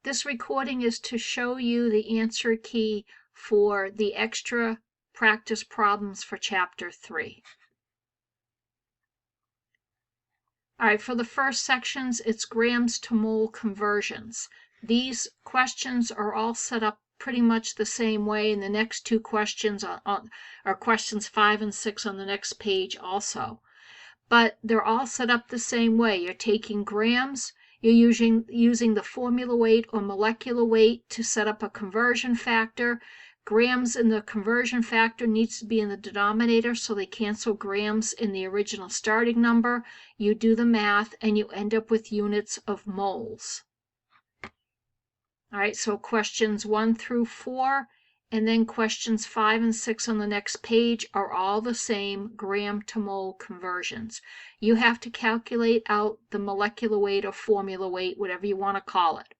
This recording is to show you the answer key for the extra practice problems for Chapter 3. All right, for the first sections, it's grams to mole conversions. These questions are all set up pretty much the same way, and the next two questions are questions 5 and 6 on the next page also. But they're all set up the same way. You're taking grams, you're using the formula weight or molecular weight to set up a conversion factor. Grams in the conversion factor needs to be in the denominator, so they cancel grams in the original starting number. You do the math, and you end up with units of moles. All right, so questions 1 through 4, and then questions 5 and 6 on the next page are all the same gram to mole conversions. You have to calculate out the molecular weight or formula weight, whatever you want to call it.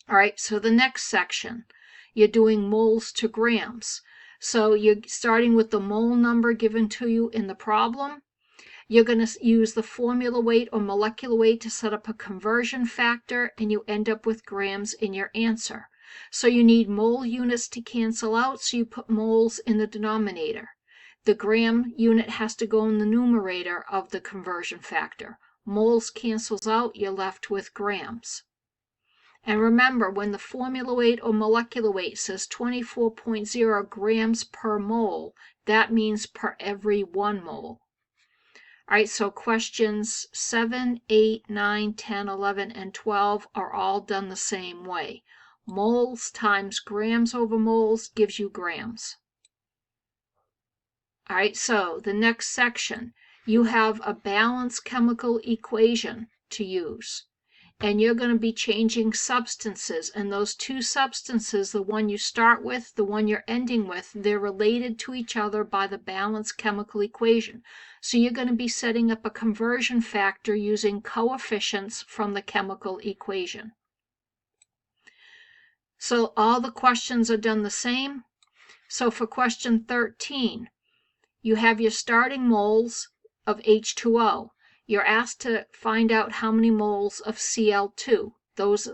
All right, so the next section, you're doing moles to grams. So you're starting with the mole number given to you in the problem. You're going to use the formula weight or molecular weight to set up a conversion factor, and you end up with grams in your answer. So you need mole units to cancel out, so you put moles in the denominator. The gram unit has to go in the numerator of the conversion factor. Moles cancels out, you're left with grams. And remember, when the formula weight or molecular weight says 24.0 grams per mole, that means per every 1 mole. All right, so questions 7, 8, 9, 10, 11, and 12 are all done the same way. Moles times grams over moles gives you grams. All right, so the next section, you have a balanced chemical equation to use. And you're going to be changing substances. And those two substances, the one you start with, the one you're ending with, they're related to each other by the balanced chemical equation. So you're going to be setting up a conversion factor using coefficients from the chemical equation. So all the questions are done the same. So for question 13, you have your starting moles of H2O. You're asked to find out how many moles of Cl2.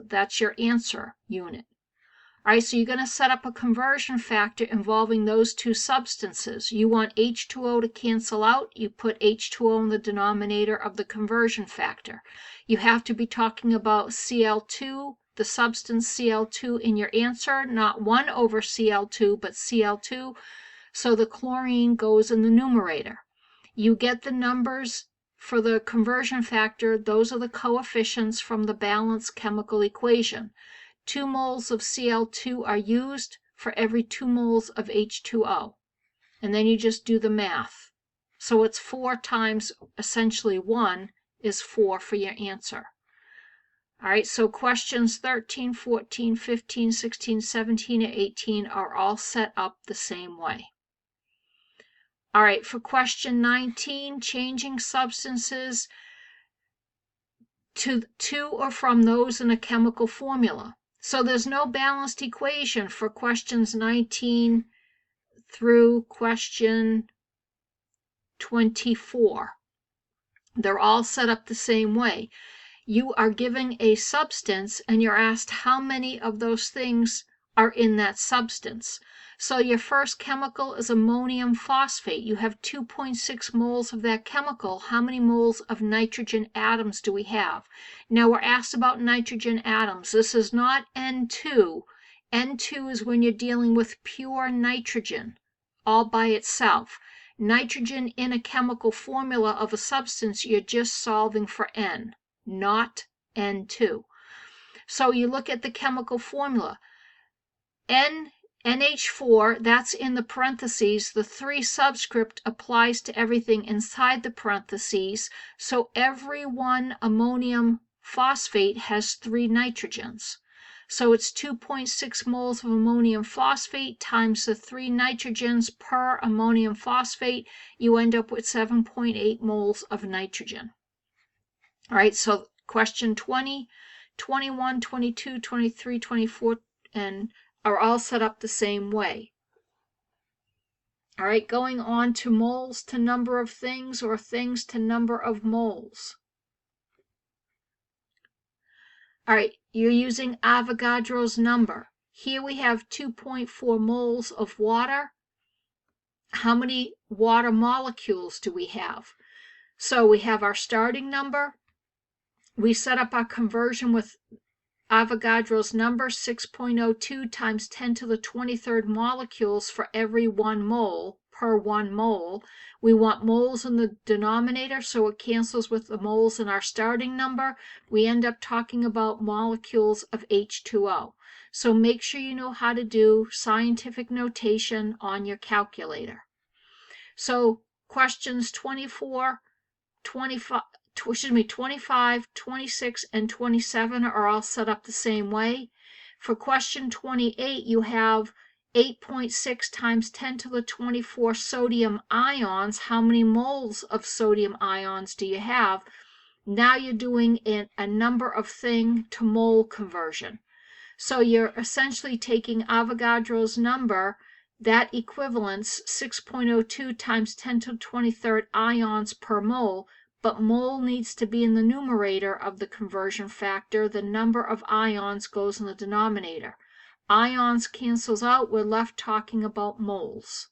That's your answer unit. All right, so you're going to set up a conversion factor involving those two substances. You want H2O to cancel out. You put H2O in the denominator of the conversion factor. You have to be talking about Cl2, the substance Cl2 in your answer, not 1 over Cl2, but Cl2. So the chlorine goes in the numerator. You get the numbers for the conversion factor. Those are the coefficients from the balanced chemical equation. 2 moles of Cl2 are used for every 2 moles of H2O. And then you just do the math. So it's 4 times essentially 1 is 4 for your answer. All right, so questions 13, 14, 15, 16, 17, and 18 are all set up the same way. All right, for question 19, changing substances to or from those in a chemical formula. So there's no balanced equation for questions 19 through question 24. They're all set up the same way. You are given a substance, and you're asked how many of those things are in that substance. So your first chemical is ammonium phosphate. You have 2.6 moles of that chemical. How many moles of nitrogen atoms do we have? Now we're asked about nitrogen atoms. This is not N2. N2 is when you're dealing with pure nitrogen all by itself. Nitrogen in a chemical formula of a substance, you're just solving for N, not N2. So you look at the chemical formula. NH4, that's in the parentheses. The 3 subscript applies to everything inside the parentheses. So every 1 ammonium phosphate has 3 nitrogens. So it's 2.6 moles of ammonium phosphate times the 3 nitrogens per ammonium phosphate. You end up with 7.8 moles of nitrogen. All right, so question 20, 21, 22, 23, 24, and are all set up the same way. All right, going on to moles to number of things or things to number of moles. All right, you're using Avogadro's number. Here we have 2.4 moles of water. How many water molecules do we have? So we have our starting number. We set up our conversion with Avogadro's number, 6.02 times 10 to the 23rd molecules for every 1 mole per 1 mole. We want moles in the denominator, so it cancels with the moles in our starting number. We end up talking about molecules of H2O. So make sure you know how to do scientific notation on your calculator. So questions 24, 25, 25, 26, and 27 are all set up the same way. For question 28, you have 8.6 times 10 to the 24 sodium ions. How many moles of sodium ions do you have? Now you're doing a number of thing to mole conversion. So you're essentially taking Avogadro's number, that equivalence 6.02 times 10 to the 23rd ions per mole, but mole needs to be in the numerator of the conversion factor. The number of ions goes in the denominator. Ions cancels out. We're left talking about moles.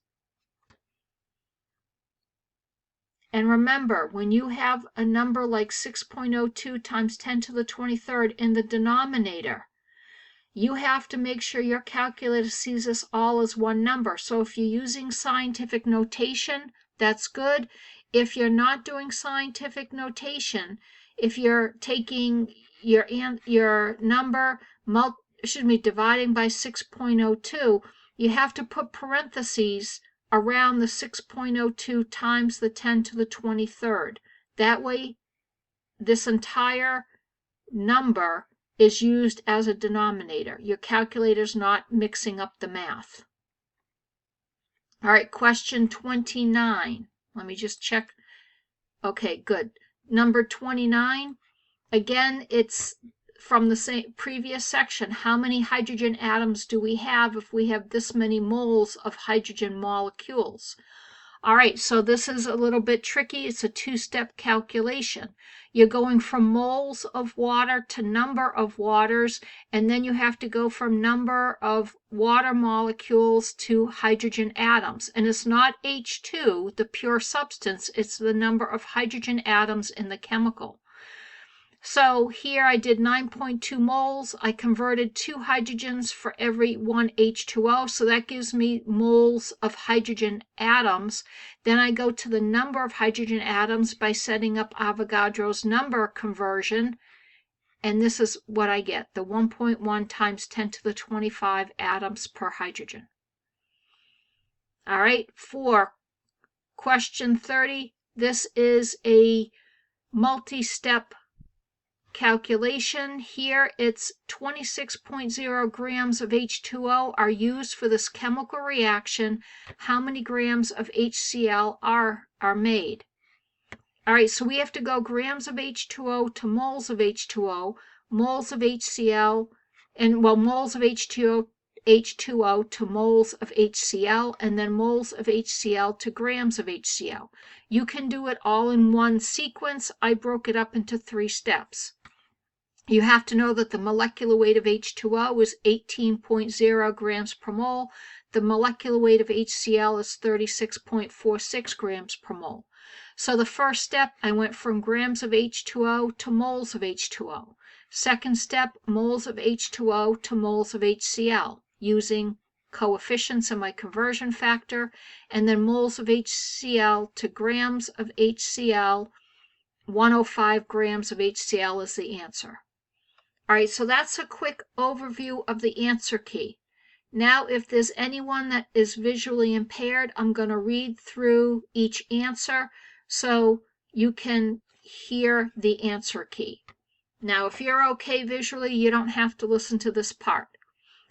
And remember, when you have a number like 6.02 times 10 to the 23rd in the denominator, you have to make sure your calculator sees this all as one number. So if you're using scientific notation, that's good. If you're not doing scientific notation, if you're taking your number, dividing by 6.02, you have to put parentheses around the 6.02 times the 10 to the 23rd. That way, this entire number is used as a denominator. Your calculator's not mixing up the math. All right, question 29. Let me just check. Okay, good. Number 29, again, it's from the same previous section. How many hydrogen atoms do we have if we have this many moles of hydrogen molecules? All right, so this is a little bit tricky. It's a two-step calculation. You're going from moles of water to number of waters, and then you have to go from number of water molecules to hydrogen atoms. And it's not H2, the pure substance, it's the number of hydrogen atoms in the chemical. So here I did 9.2 moles. I converted 2 hydrogens for every 1 H2O, so that gives me moles of hydrogen atoms. Then I go to the number of hydrogen atoms by setting up Avogadro's number conversion, and this is what I get, the 1.1 times 10 to the 25 atoms per hydrogen. All right, for question 30, this is a multi-step calculation. Here it's 26.0 grams of H2O are used for this chemical reaction. How many grams of HCl are made? All right, so we have to go grams of H2O to moles of H2O, moles of HCl, and well, moles of H2O to moles of HCl, and then moles of HCl to grams of HCl. You can do it all in one sequence. I broke it up into 3 steps. You have to know that the molecular weight of H2O is 18.0 grams per mole. The molecular weight of HCl is 36.46 grams per mole. So the first step, I went from grams of H2O to moles of H2O. Second step, moles of H2O to moles of HCl, using coefficients in my conversion factor, and then moles of HCl to grams of HCl. 105 grams of HCl is the answer. All right, so that's a quick overview of the answer key. Now, if there's anyone that is visually impaired, I'm going to read through each answer so you can hear the answer key. Now, if you're okay visually, you don't have to listen to this part.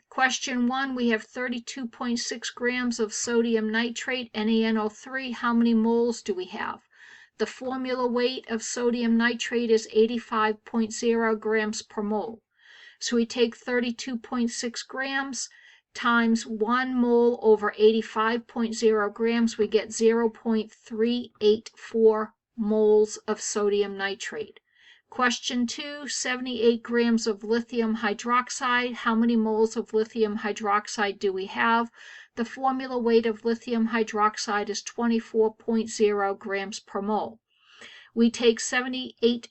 Question 1, we have 32.6 grams of sodium nitrate, NaNO3. How many moles do we have? The formula weight of sodium nitrate is 85.0 grams per mole. So we take 32.6 grams times 1 mole over 85.0 grams. We get 0.384 moles of sodium nitrate. Question 2, 78 grams of lithium hydroxide. How many moles of lithium hydroxide do we have? The formula weight of lithium hydroxide is 24.0 grams per mole. We take 78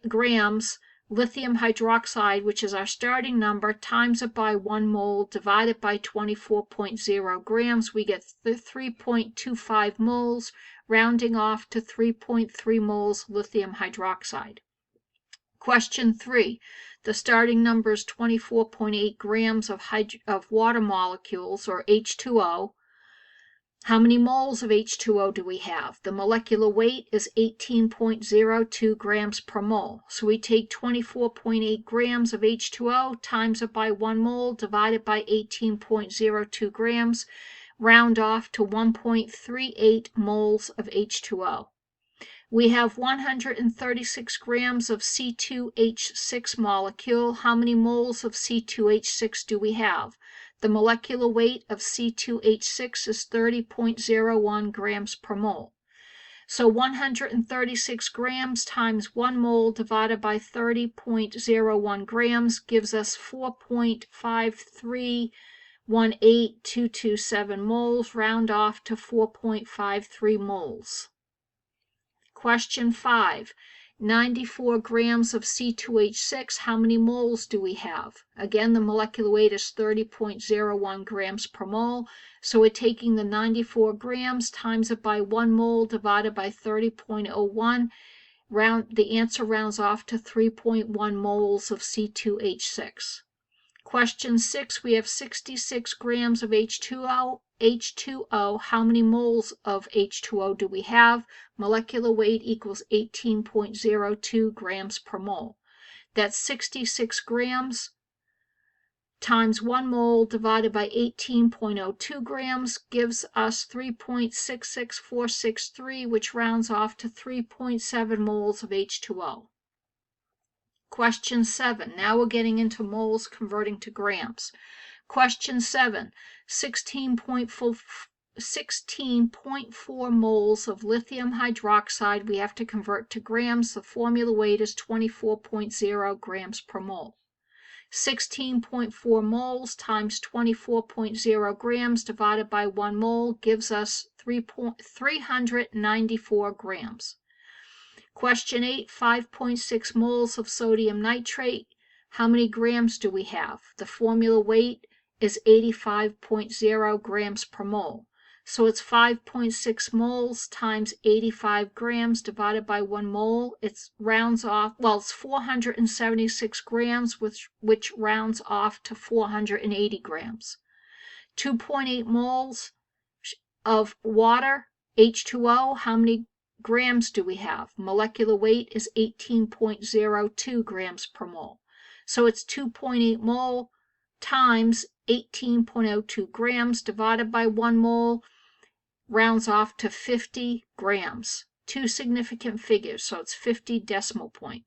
grams lithium hydroxide, which is our starting number, times it by 1 mole, divided by 24.0 grams. We get 3.25 moles, rounding off to 3.3 moles lithium hydroxide. Question 3. The starting number is 24.8 grams of water molecules, or H2O. How many moles of H2O do we have? The molecular weight is 18.02 grams per mole. So we take 24.8 grams of H2O, times it by 1 mole, divided by 18.02 grams, round off to 1.38 moles of H2O. We have 136 grams of C2H6 molecule. How many moles of C2H6 do we have? The molecular weight of C2H6 is 30.01 grams per mole. So 136 grams times 1 mole divided by 30.01 grams gives us 4.5318227 moles, round off to 4.53 moles. Question 5. 94 grams of C2H6. How many moles do we have? Again, the molecular weight is 30.01 grams per mole. So we're taking the 94 grams, times it by 1 mole, divided by 30.01. The answer rounds off to 3.1 moles of C2H6. Question 6. We have 66 grams of H2O. How many moles of H2O do we have? Molecular weight equals 18.02 grams per mole. That's 66 grams times 1 mole divided by 18.02 grams gives us 3.66463, which rounds off to 3.7 moles of H2O. Question 7. Now we're getting into moles converting to grams. Question 7. 16.4 moles of lithium hydroxide we have to convert to grams. The formula weight is 24.0 grams per mole. 16.4 moles times 24.0 grams divided by 1 mole gives us 394 grams. Question 8, 5.6 moles of sodium nitrate. How many grams do we have? The formula weight is 85.0 grams per mole. So it's 5.6 moles times 85 grams divided by 1 mole. It rounds off, well, it's 476 grams, which rounds off to 480 grams. 2.8 moles of water, H2O. How many grams do we have? Molecular weight is 18.02 grams per mole. So it's 2.8 mole times 18.02 grams divided by 1 mole, rounds off to 50 grams. Two significant figures, so it's 50 decimal point.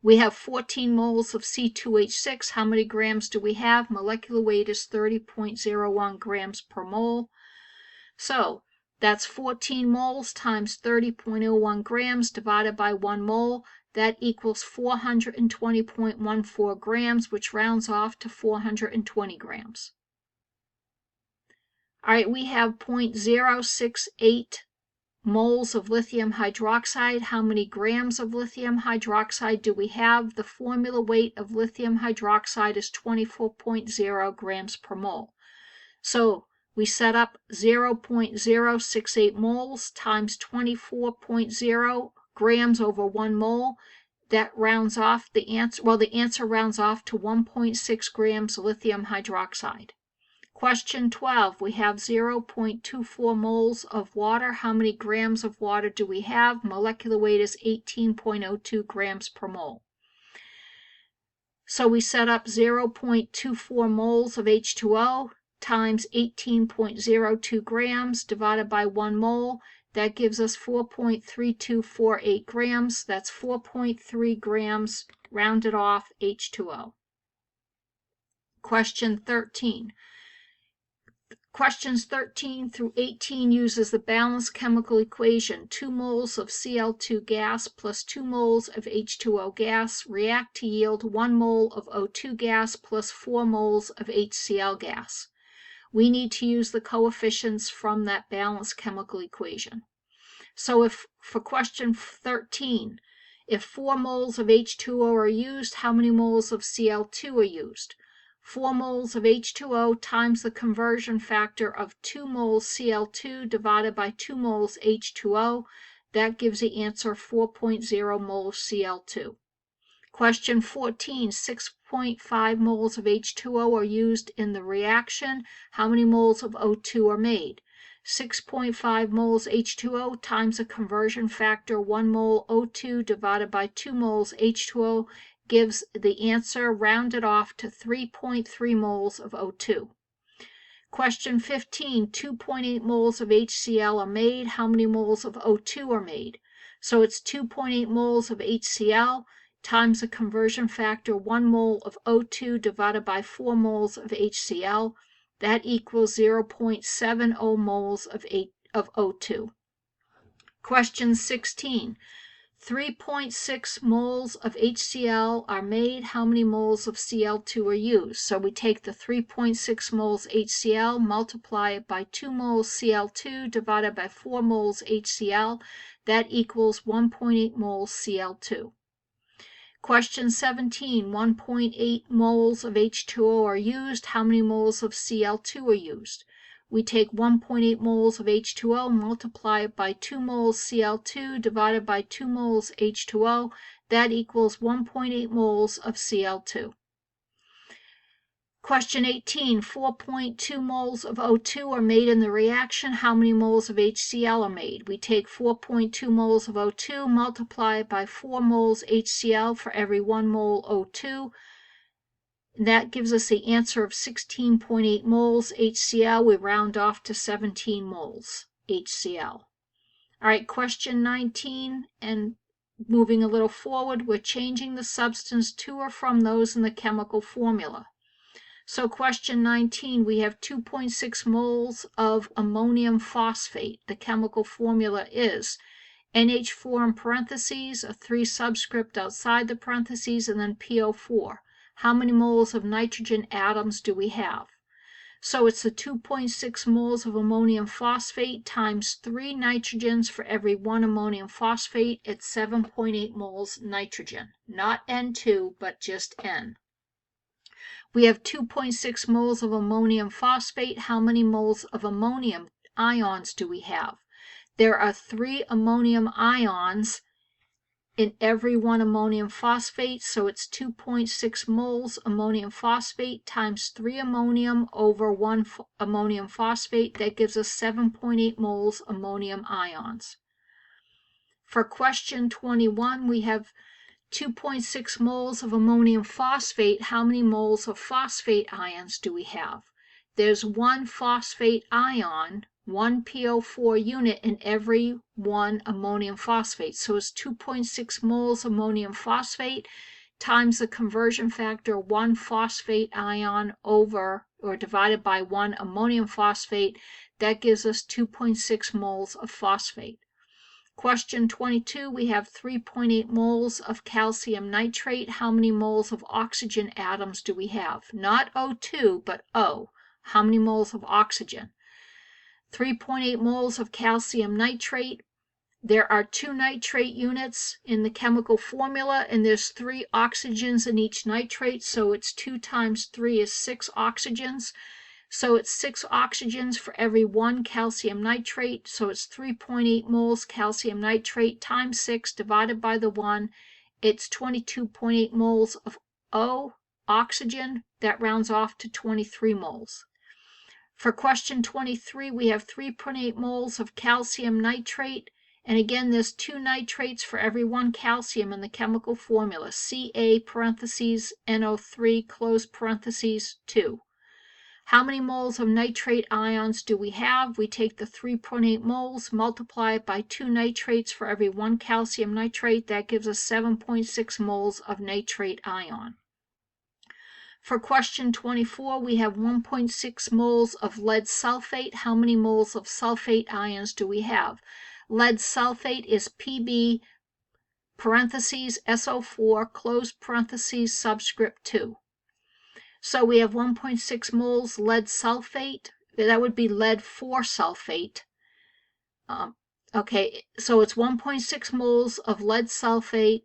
We have 14 moles of C2H6. How many grams do we have? Molecular weight is 30.01 grams per mole. So that's 14 moles times 30.01 grams divided by 1 mole. That equals 420.14 grams, which rounds off to 420 grams. All right, we have 0.068 moles of lithium hydroxide. How many grams of lithium hydroxide do we have? The formula weight of lithium hydroxide is 24.0 grams per mole. So we set up 0.068 moles times 24.0 grams over 1 mole. That rounds off the answer. Well, the answer rounds off to 1.6 grams lithium hydroxide. Question 12. We have 0.24 moles of water. How many grams of water do we have? Molecular weight is 18.02 grams per mole. So we set up 0.24 moles of H2O times 18.02 grams divided by 1 mole. That gives us 4.3248 grams. That's 4.3 grams, rounded off, H2O. Question 13. Questions 13 through 18 uses the balanced chemical equation. 2 moles of Cl2 gas plus 2 moles of H2O gas react to yield 1 mole of O2 gas plus 4 moles of HCl gas. We need to use the coefficients from that balanced chemical equation. So if for question 13, if 4 moles of H2O are used, how many moles of Cl2 are used? 4 moles of H2O times the conversion factor of 2 moles Cl2 divided by 2 moles H2O. That gives the answer 4.0 moles Cl2. Question 14, 6.5 moles of H2O are used in the reaction. How many moles of O2 are made? 6.5 moles H2O times the conversion factor 1 mole O2 divided by 2 moles H2O gives the answer rounded off to 3.3 moles of O2. Question 15, 2.8 moles of HCl are made. How many moles of O2 are made? So it's 2.8 moles of HCl times the conversion factor 1 mole of O2 divided by 4 moles of HCl. That equals 0.70 moles of O2. Question 16. 3.6 moles of HCl are made. How many moles of Cl2 are used? So we take the 3.6 moles HCl, multiply it by 2 moles Cl2 divided by 4 moles HCl. That equals 1.8 moles Cl2. Question 17, 1.8 moles of H2O are used. How many moles of Cl2 are used? We take 1.8 moles of H2O, multiply it by 2 moles Cl2 divided by 2 moles H2O. That equals 1.8 moles of Cl2. Question 18, 4.2 moles of O2 are made in the reaction. How many moles of HCl are made? We take 4.2 moles of O2, multiply it by 4 moles HCl for every 1 mole O2. That gives us the answer of 16.8 moles HCl. We round off to 17 moles HCl. All right, question 19, and moving a little forward, we're changing the substance to or from those in the chemical formula. So question 19, we have 2.6 moles of ammonium phosphate. The chemical formula is NH4 in parentheses, a 3 subscript outside the parentheses, and then PO4. How many moles of nitrogen atoms do we have? So it's the 2.6 moles of ammonium phosphate times 3 nitrogens for every 1 ammonium phosphate. It's 7.8 moles nitrogen. Not N2, but just N. We have 2.6 moles of ammonium phosphate. How many moles of ammonium ions do we have? There are 3 ammonium ions in every 1 ammonium phosphate, so it's 2.6 moles ammonium phosphate times 3 ammonium over 1 ammonium phosphate. That gives us 7.8 moles ammonium ions. For question 21, we have 2.6 moles of ammonium phosphate. How many moles of phosphate ions do we have? There's 1 phosphate ion, 1 PO4 unit in every 1 ammonium phosphate. So it's 2.6 moles ammonium phosphate times the conversion factor 1 phosphate ion over or divided by 1 ammonium phosphate. That gives us 2.6 moles of phosphate. Question 22, we have 3.8 moles of calcium nitrate. How many moles of oxygen atoms do we have? Not O2, but O. How many moles of oxygen? 3.8 moles of calcium nitrate. There are 2 nitrate units in the chemical formula, and there's 3 oxygens in each nitrate, so it's 2 times 3 is 6 oxygens. So it's 6 oxygens for every 1 calcium nitrate. So it's 3.8 moles calcium nitrate times 6 divided by the 1. It's 22.8 moles of O, oxygen. That rounds off to 23 moles. For question 23, we have 3.8 moles of calcium nitrate. And again, there's 2 nitrates for every 1 calcium in the chemical formula. Ca parentheses NO3 close parentheses 2. How many moles of nitrate ions do we have? We take the 3.8 moles, multiply it by 2 nitrates for every 1 calcium nitrate. That gives us 7.6 moles of nitrate ion. For question 24, we have 1.6 moles of lead sulfate. How many moles of sulfate ions do we have? Lead sulfate is Pb parentheses SO4 close parentheses subscript 2. So we have 1.6 moles lead sulfate. That would be lead 4 sulfate. Okay, so it's 1.6 moles of lead sulfate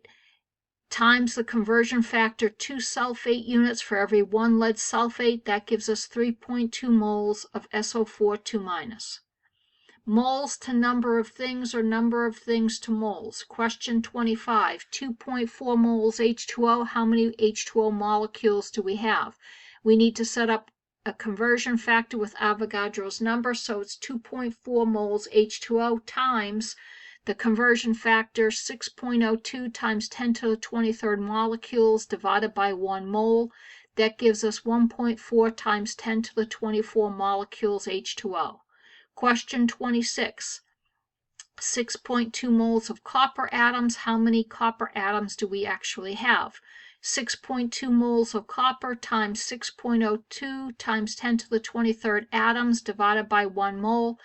times the conversion factor 2 sulfate units for every 1 lead sulfate. That gives us 3.2 moles of SO4 2-. Moles to number of things or number of things to moles. Question 25, 2.4 moles H2O. How many H2O molecules do we have? We need to set up a conversion factor with Avogadro's number, so it's 2.4 moles H2O times the conversion factor 6.02 times 10 to the 23rd molecules divided by 1 mole. That gives us 1.4 times 10 to the 24 molecules H2O. Question 26, 6.2 moles of copper atoms. How many copper atoms do we actually have? 6.2 moles of copper times 6.02 times 10 to the 23rd atoms divided by 1 mole.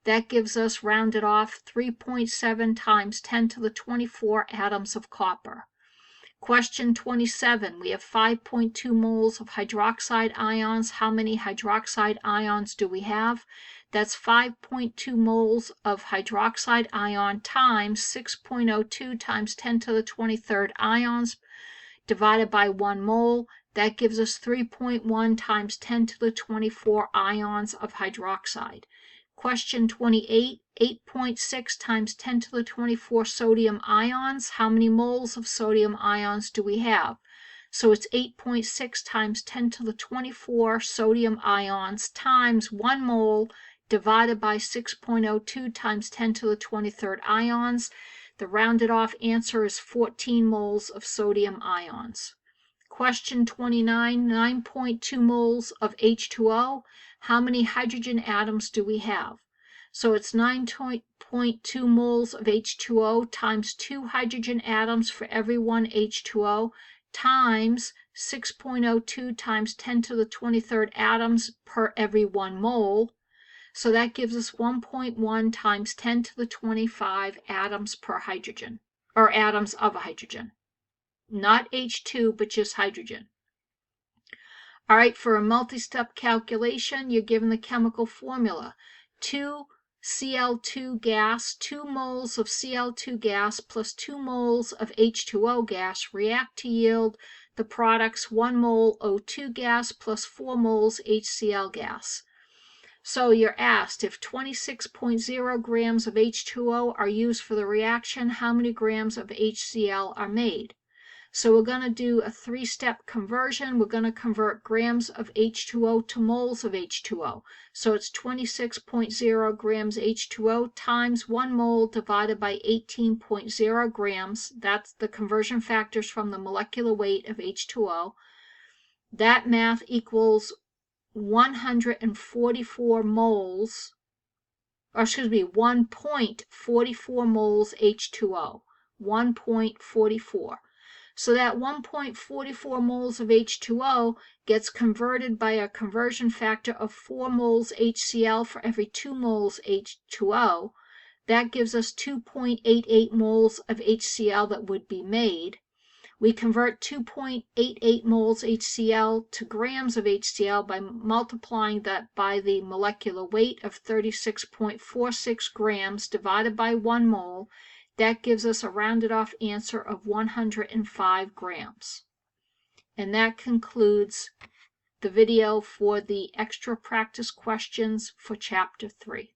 That gives us, rounded off, 3.7 times 10 to the 24 atoms of copper. Question 27, we have 5.2 moles of hydroxide ions. How many hydroxide ions do we have? That's 5.2 moles of hydroxide ion times 6.02 times 10 to the 23rd ions divided by 1 mole. That gives us 3.1 times 10 to the 24 ions of hydroxide. Question 28, 8.6 times 10 to the 24 sodium ions. How many moles of sodium ions do we have? So it's 8.6 times 10 to the 24 sodium ions times 1 mole divided by 6.02 times 10 to the 23rd ions. The rounded off answer is 14 moles of sodium ions. Question 29, 9.2 moles of H2O. How many hydrogen atoms do we have? So it's 9.2 moles of H2O times 2 hydrogen atoms for every 1 H2O times 6.02 times 10 to the 23rd atoms per every 1 mole. So that gives us 1.1 times 10 to the 25 atoms per hydrogen, or atoms of hydrogen. Not H2, but just hydrogen. All right, for a multi-step calculation, you're given the chemical formula. 2Cl2 gas, 2 moles of Cl2 gas plus 2 moles of H2O gas react to yield the products 1 mole O2 gas plus 4 moles HCl gas. So you're asked, if 26.0 grams of H2O are used for the reaction, how many grams of HCl are made? So we're going to do a 3-step conversion. We're going to convert grams of H2O to moles of H2O. So it's 26.0 grams H2O times 1 mole divided by 18.0 grams. That's the conversion factors from the molecular weight of H2O. That math equals 144 moles, or excuse me, 1.44 moles H2O. 1.44. So that 1.44 moles of H2O gets converted by a conversion factor of 4 moles HCl for every 2 moles H2O. That gives us 2.88 moles of HCl that would be made. We convert 2.88 moles HCl to grams of HCl by multiplying that by the molecular weight of 36.46 grams divided by 1 mole. That gives us a rounded off answer of 105 grams. And that concludes the video for the extra practice questions for Chapter 3.